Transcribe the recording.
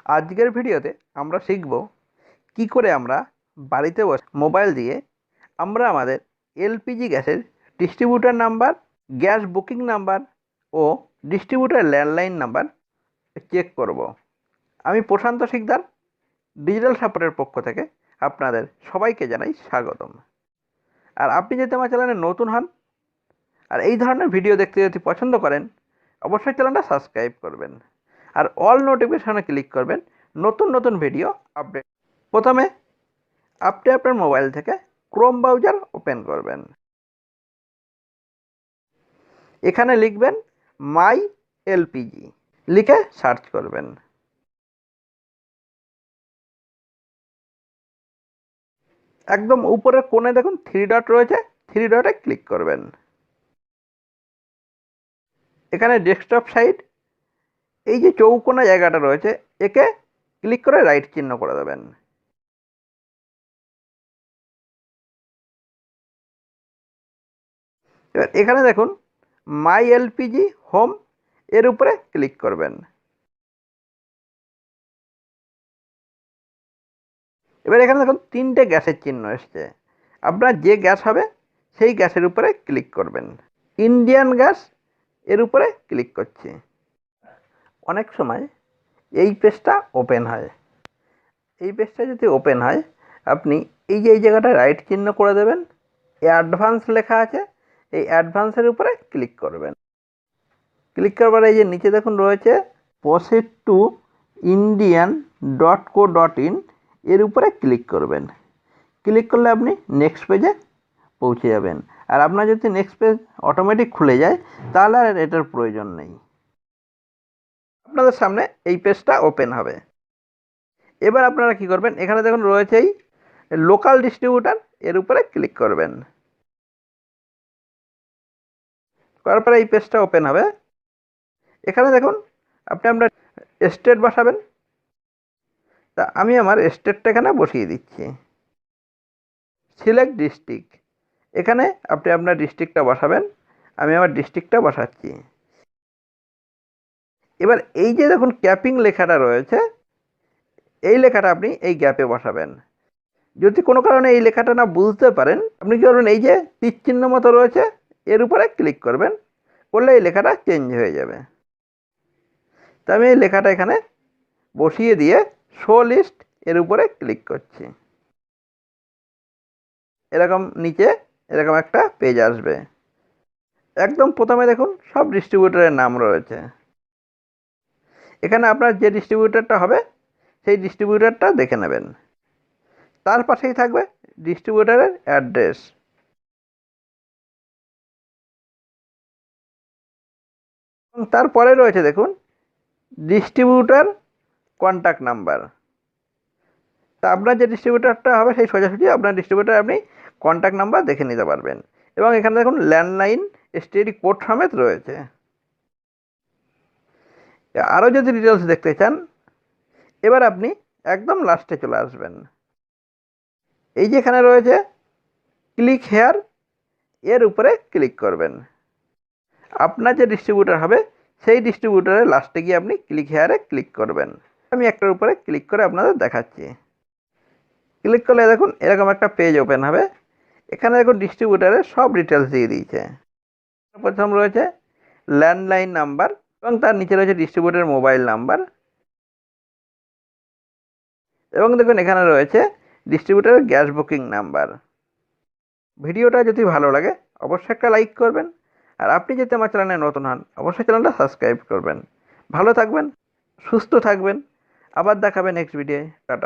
আজকের ভিডিওতে আমরা শিখব কি করে আমরা বাড়িতে বসে মোবাইল দিয়ে আমরা আমাদের এলপিজি গ্যাসের distributor number, gas booking number ও ডিস্ট্রিবিউটর ল্যান্ডলাইন নাম্বার চেক করব। আমি প্রশান্ত শিকদার, ডিজিটাল সাপোর্টের পক্ষ থেকে আপনাদের সবাইকে জানাই স্বাগতম। আর আপনি যদি আমার চ্যানেলে নতুন হন আর এই ধরনের ভিডিও দেখতে যদি পছন্দ করেন, অবশ্যই চ্যানেলটা সাবস্ক্রাইব করবেন আর অল নোটিফিকেশনে ক্লিক করবেন নতুন নতুন ভিডিও আপডেট। প্রথমে আপনি আপনার মোবাইল থেকে ক্রোম ব্রাউজার ওপেন করবেন। এখানে লিখবেন মাই এলপিজি, লিখে সার্চ করবেন। একদম উপরের কোণে দেখুন 3 ডট রয়েছে, 3 ডটে ক্লিক করবেন। এখানে ডেস্কটপ সাইট, এই যে চৌকোনা জায়গাটা রয়েছে একে ক্লিক করে রাইট চিহ্ন করে দেবেন। এবার এখানে দেখুন মাই এলপিজি হোম, এর উপরে ক্লিক করবেন। এবার এখানে দেখুন 3টে গ্যাসের চিহ্ন এসছে। আপনার যে গ্যাস হবে সেই গ্যাসের উপরে ক্লিক করবেন। ইন্ডিয়ান গ্যাস, এর উপরে ক্লিক করছি। অনেক সময় এই পেজটা ওপেন হয়। এই পেজটা যদি ওপেন হয়, আপনি এই যে এই জায়গাটায় রাইট চিহ্ন করে দেবেন, অ্যাডভান্স লেখা আছে, এই অ্যাডভান্সের উপরে ক্লিক করবেন। ক্লিক করবার এই যে নিচে দেখুন রয়েছে প্রসিড টু indian.co.in, এর উপরে ক্লিক করবেন। ক্লিক করলে আপনি নেক্সট পেজে পৌঁছে যাবেন। আর আপনার যদি নেক্সট পেজ অটোমেটিক খুলে যায় তাহলে আর এটার প্রয়োজন নেই। আপনাদের সামনে এই পেজটা ওপেন হবে। এবার আপনারা কি করবেন, এখানে দেখুন রয়েছে এই লোকাল ডিস্ট্রিবিউটার, এর উপরে ক্লিক করবেন। করার পরে এই পেজটা ওপেন হবে। এখানে দেখুন আপনি আপনার স্টেট বসাবেন। তা আমি আমার স্টেটটা এখানে বসিয়ে দিচ্ছি। সিলেক্ট ডিস্ট্রিক্ট, এখানে আপনি আপনার ডিস্ট্রিক্টটা বসাবেন। আমি আমার ডিস্ট্রিক্টটা বসাচ্ছি। এবার এই যে দেখুন ক্যাপিং লেখাটা রয়েছে, এই লেখাটা আপনি এই গ্যাপে বসাবেন। যদি কোনো কারণে এই লেখাটা না বুঝতে পারেন, আপনি কি করবেন, এই যে তীর চিহ্ন মতো রয়েছে এর উপরে ক্লিক করবেন, করলে এই লেখাটা চেঞ্জ হয়ে যাবে। তো আমি এই লেখাটা এখানে বসিয়ে দিয়ে শো লিস্ট, এর উপরে ক্লিক করছি। এরকম নিচে এরকম একটা পেজ আসবে। একদম প্রথমে দেখুন সব ডিস্ট্রিবিউটরের নাম রয়েছে। এখানে আপনার যে ডিস্ট্রিবিউটরটা হবে সেই ডিস্ট্রিবিউটরটা দেখে নেবেন। তার পাশেই থাকবে ডিস্ট্রিবিউটরের অ্যাড্রেস। এবং তারপরে রয়েছে দেখুন ডিস্ট্রিবিউটর কন্ট্যাক্ট নাম্বার। তা আপনার যে ডিস্ট্রিবিউটরটা হবে সেই সোজাসুজি আপনার ডিস্ট্রিবিউটর আপনি কন্ট্যাক্ট নাম্বার দেখে নিতে পারবেন। এবং এখানে দেখুন ল্যান্ডলাইন এসটিডি কোড সমেত রয়েছে। আরও যদি ডিটেলস দেখতে চান, এবার আপনি একদম লাস্টে চলে আসবেন। এই যে এখানে রয়েছে ক্লিক হেয়ার, এর উপরে ক্লিক করবেন। আপনার যে ডিস্ট্রিবিউটর হবে সেই ডিস্ট্রিবিউটরের লাস্টে গিয়ে আপনি ক্লিক হেয়ারে ক্লিক করবেন। আমি একটার উপরে ক্লিক করে আপনাদের দেখাচ্ছি। ক্লিক করলে দেখুন এরকম একটা পেজ ওপেন হবে। এখানে দেখুন ডিস্ট্রিবিউটারের সব ডিটেলস দিয়ে দিয়েছে। প্রথম রয়েছে ল্যান্ডলাইন নাম্বার এবং তার নিচে রয়েছে ডিস্ট্রিবিউটারের মোবাইল নাম্বার। এবং দেখুন এখানে রয়েছে ডিস্ট্রিবিউটারের গ্যাস বুকিং নাম্বার। ভিডিওটা যদি ভালো লাগে অবশ্যই একটা লাইক করবেন। আর আপনি যদি আমার চ্যানেলে নতুন হন অবশ্যই চ্যানেলটা সাবস্ক্রাইব করবেন। ভালো থাকবেন, সুস্থ থাকবেন। আবার দেখাবেন নেক্সট ভিডিওয়ে। টাটা।